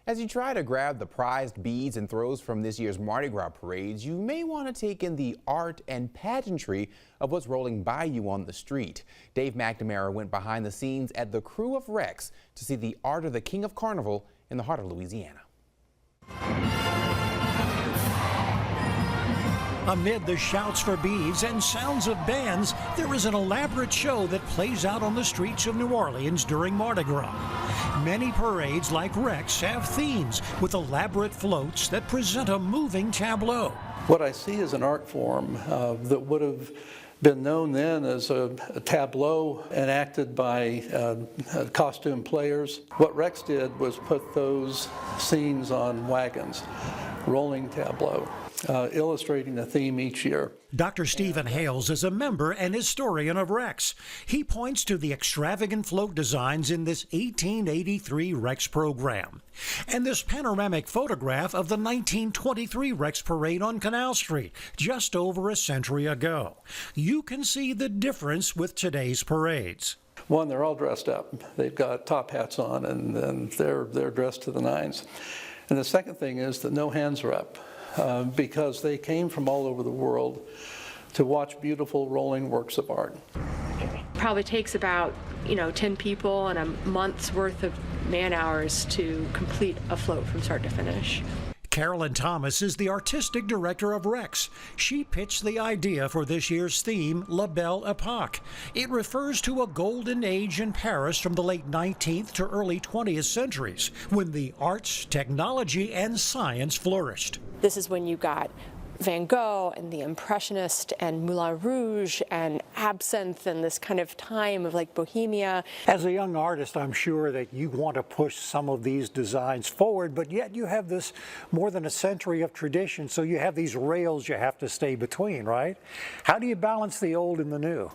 As you try to grab the prized beads and throws from this year's Mardi Gras parades, you may want to take in the art and pageantry of what's rolling by you on the street. Dave McNamara went behind the scenes at the Crew of Rex to see the art of the King of Carnival in the heart of Louisiana. Amid the shouts for beads and sounds of bands, there is an elaborate show that plays out on the streets of New Orleans during Mardi Gras. Many parades like Rex have themes with elaborate floats that present a moving tableau. What I see is an art form that would have been known then as a tableau enacted by costume players. What Rex did was put those scenes on wagons, rolling tableau, illustrating a theme each year. Dr. Stephen Hales is a member and historian of Rex. He points to the extravagant float designs in this 1883 Rex program and this panoramic photograph of the 1923 Rex parade on Canal Street just over a century ago. You can see the difference with today's parades. One, they're all dressed up. They've got top hats on and they're dressed to the nines. And the second thing is that no hands are up. Because they came from all over the world to watch beautiful rolling works of art. Probably takes about 10 people and a month's worth of man hours to complete a float from start to finish. Carolyn Thomas is the artistic director of Rex. She pitched the idea for this year's theme, La Belle Epoque. It refers to a golden age in Paris from the late 19th to early 20th centuries, when the arts, technology, and science flourished. This is when you got Van Gogh and the Impressionist and Moulin Rouge and Absinthe and this kind of time of like Bohemia. As a young artist, I'm sure that you want to push some of these designs forward, but yet you have this more than a century of tradition, so you have these rails you have to stay between, right? How do you balance the old and the new?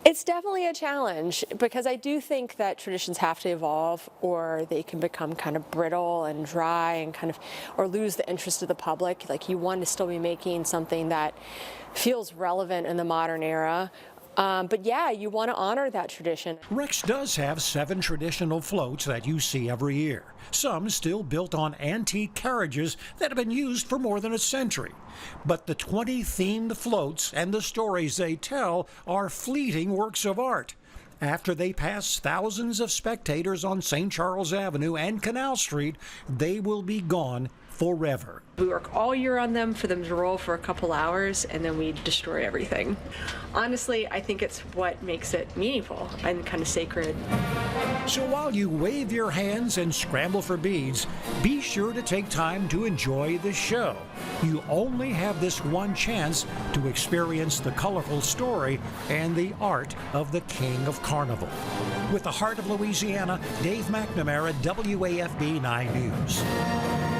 It's definitely a challenge because I do think that traditions have to evolve or they can become kind of brittle and dry and or lose the interest of the public. Like you want to still be making something that feels relevant in the modern era. But yeah, you want to honor that tradition. Rex does have 7 traditional floats that you see every year. Some still built on antique carriages that have been used for more than a century. But the 20 themed floats and the stories they tell are fleeting works of art. After they pass thousands of spectators on St. Charles Avenue and Canal Street, they will be gone forever. We work all year on them for them to roll for a couple hours and then we destroy everything. Honestly, I think it's what makes it meaningful and kind of sacred. So while you wave your hands and scramble for beads, be sure to take time to enjoy the show. You only have this one chance to experience the colorful story and the art of the King of Carnival. With the heart of Louisiana, Dave McNamara, WAFB 9 News.